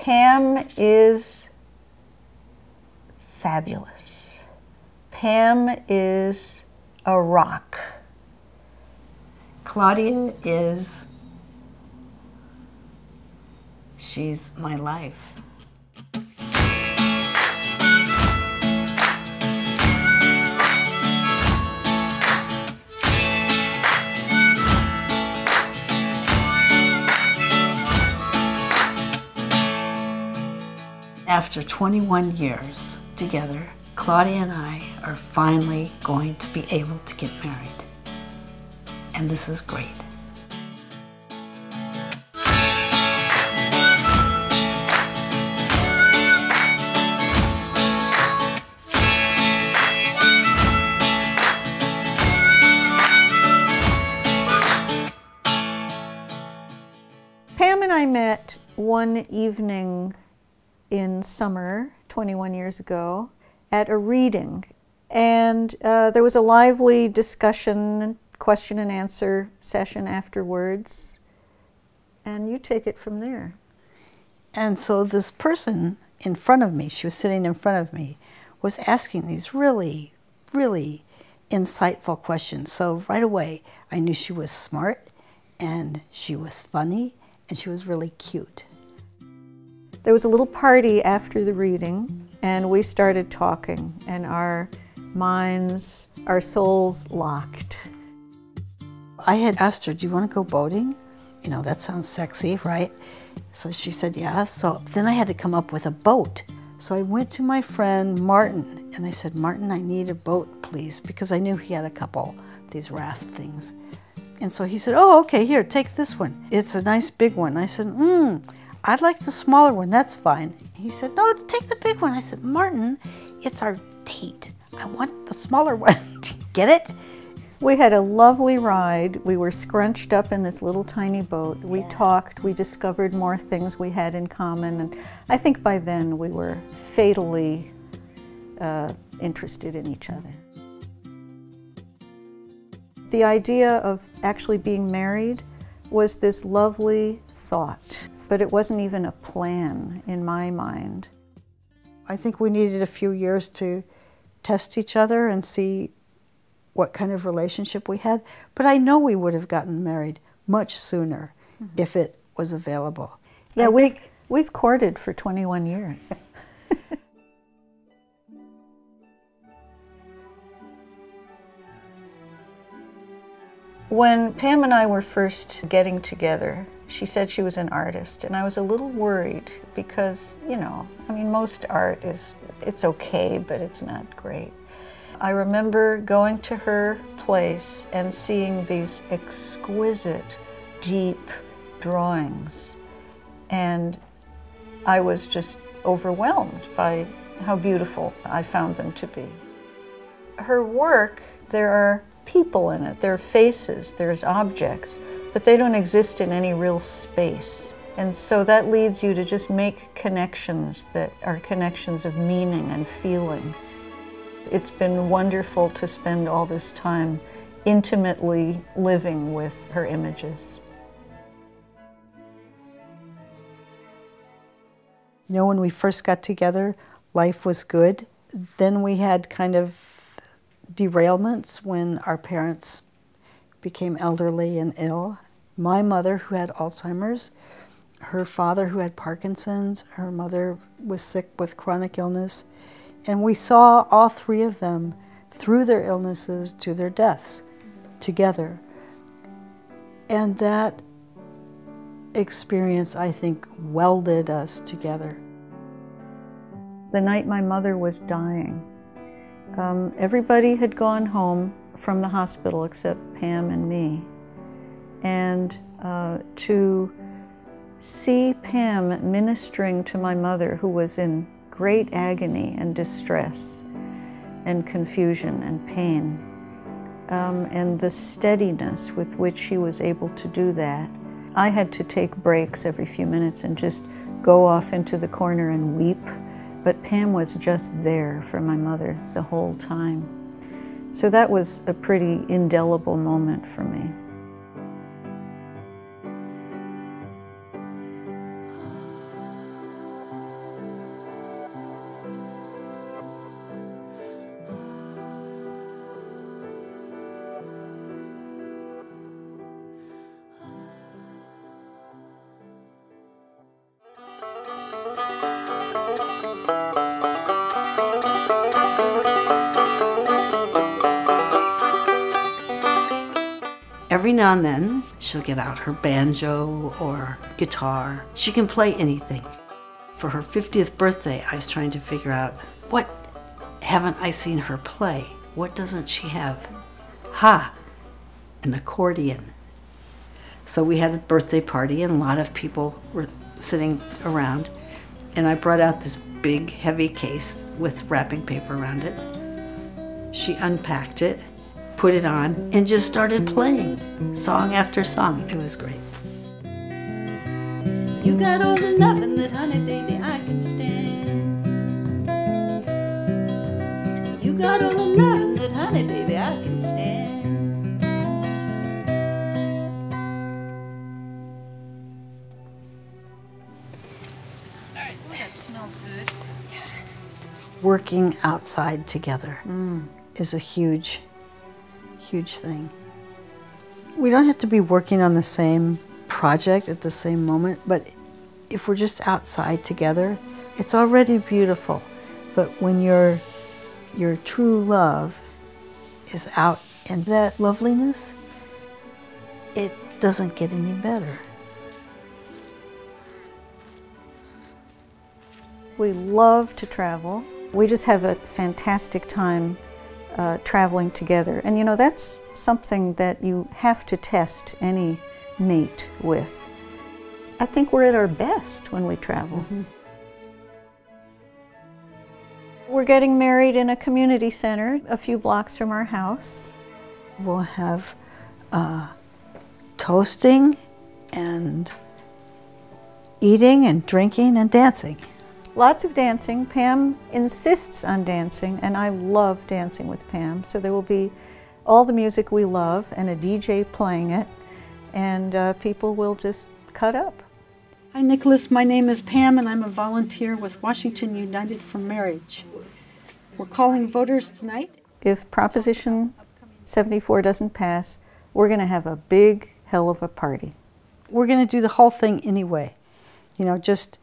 Pam is fabulous. Pam is a rock. Claudia is, she's my life. After 21 years together, Claudia and I are finally going to be able to get married. And this is great. Pam and I met one evening in summer, 21 years ago, at a reading. And there was a lively discussion, question and answer session afterwards. And you take it from there. And so this person in front of me, she was sitting in front of me, was asking these really, really insightful questions. So right away, I knew she was smart, and she was funny, and she was really cute. There was a little party after the reading, and we started talking, and our minds, our souls locked. I had asked her, do you want to go boating? You know, that sounds sexy, right? So she said, yeah. So then I had to come up with a boat. So I went to my friend Martin, and I said, Martin, I need a boat, please, because I knew he had a couple of these raft things. And so he said, oh, okay, here, take this one. It's a nice big one. I said, I'd like the smaller one, that's fine. He said, no, take the big one. I said, Martin, it's our date. I want the smaller one. Get it? We had a lovely ride. We were scrunched up in this little tiny boat. We talked, we discovered more things we had in common, and I think by then we were fatally interested in each other. The idea of actually being married was this lovely thought, but it wasn't even a plan in my mind. I think we needed a few years to test each other and see what kind of relationship we had, but I know we would have gotten married much sooner if it was available. Yeah, we've courted for 21 years. When Pam and I were first getting together, she said she was an artist, and I was a little worried because, you know, I mean, most art it's okay, but it's not great. I remember going to her place and seeing these exquisite, deep drawings, and I was just overwhelmed by how beautiful I found them to be. Her work, there are people in it, there are faces, there's objects, but they don't exist in any real space. And so that leads you to just make connections that are connections of meaning and feeling. It's been wonderful to spend all this time intimately living with her images. You know, when we first got together, life was good. Then we had kind of derailments when our parents became elderly and ill. My mother, who had Alzheimer's, her father, who had Parkinson's, her mother was sick with chronic illness, and we saw all three of them through their illnesses to their deaths together. And that experience, I think, welded us together. The night my mother was dying, everybody had gone home from the hospital except Pam and me. And to see Pam ministering to my mother, who was in great agony and distress and confusion and pain, and the steadiness with which she was able to do that. I had to take breaks every few minutes and just go off into the corner and weep but Pam was just there for my mother the whole time. So that was a pretty indelible moment for me. Every now and then, she'll get out her banjo or guitar. She can play anything. For her 50th birthday, I was trying to figure out, what haven't I seen her play? What doesn't she have? An accordion. So we had a birthday party and a lot of people were sitting around, and I brought out this big, heavy case with wrapping paper around it. She unpacked it, put it on, and just started playing song after song. It was great. You got all the loving that, honey, baby, I can stand. You got all the loving that, honey, baby, I can stand. All right, well, that smells good. Working outside together is a huge thing. We don't have to be working on the same project at the same moment, but if we're just outside together, it's already beautiful. But when your true love is out in that loveliness, it doesn't get any better. We love to travel. We just have a fantastic time traveling together. And you know, that's something that you have to test any mate with. I think we're at our best when we travel. We're getting married in a community center a few blocks from our house. We'll have toasting and eating and drinking and dancing. Lots of dancing. Pam insists on dancing, and I love dancing with Pam. So there will be all the music we love and a DJ playing it, and people will just cut up. Hi, Nicholas. My name is Pam, and I'm a volunteer with Washington United for Marriage. We're calling voters tonight. If Proposition 74 doesn't pass, we're going to have a big hell of a party. We're going to do the whole thing anyway. You know, just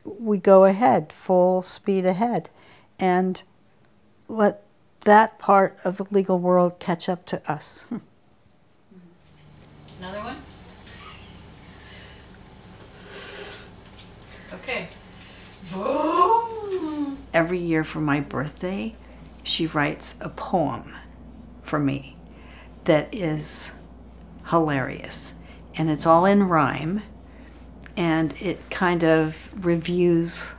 we go ahead, full speed ahead, and let that part of the legal world catch up to us. Another one? Okay. Every year for my birthday, she writes a poem for me that is hilarious. And it's all in rhyme, and it kind of reviews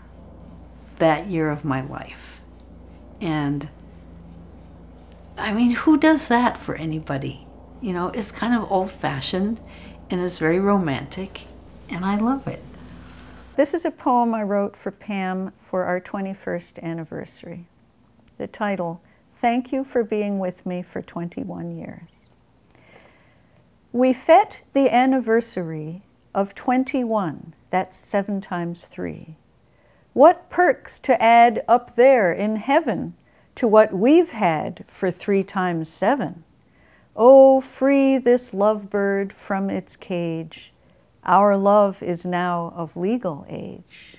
that year of my life. And I mean, who does that for anybody? You know, it's kind of old-fashioned, and it's very romantic, and I love it. This is a poem I wrote for Pam for our 21st anniversary. The title, Thank You for Being With Me for 21 Years. We fête the anniversary of 21, that's 7 times 3. What perks to add up there in heaven to what we've had for 3 times 7? Oh, free this lovebird from its cage. Our love is now of legal age.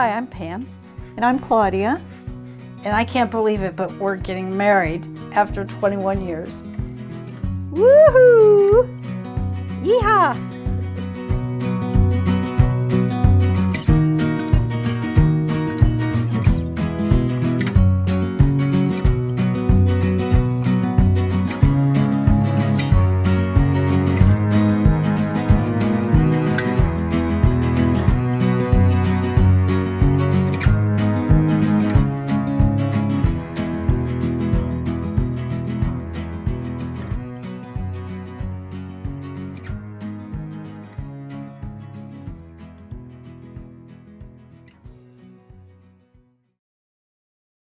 Hi, I'm Pam, And I'm Claudia. and I can't believe it, but we're getting married after 21 years. Woohoo! Yeehaw!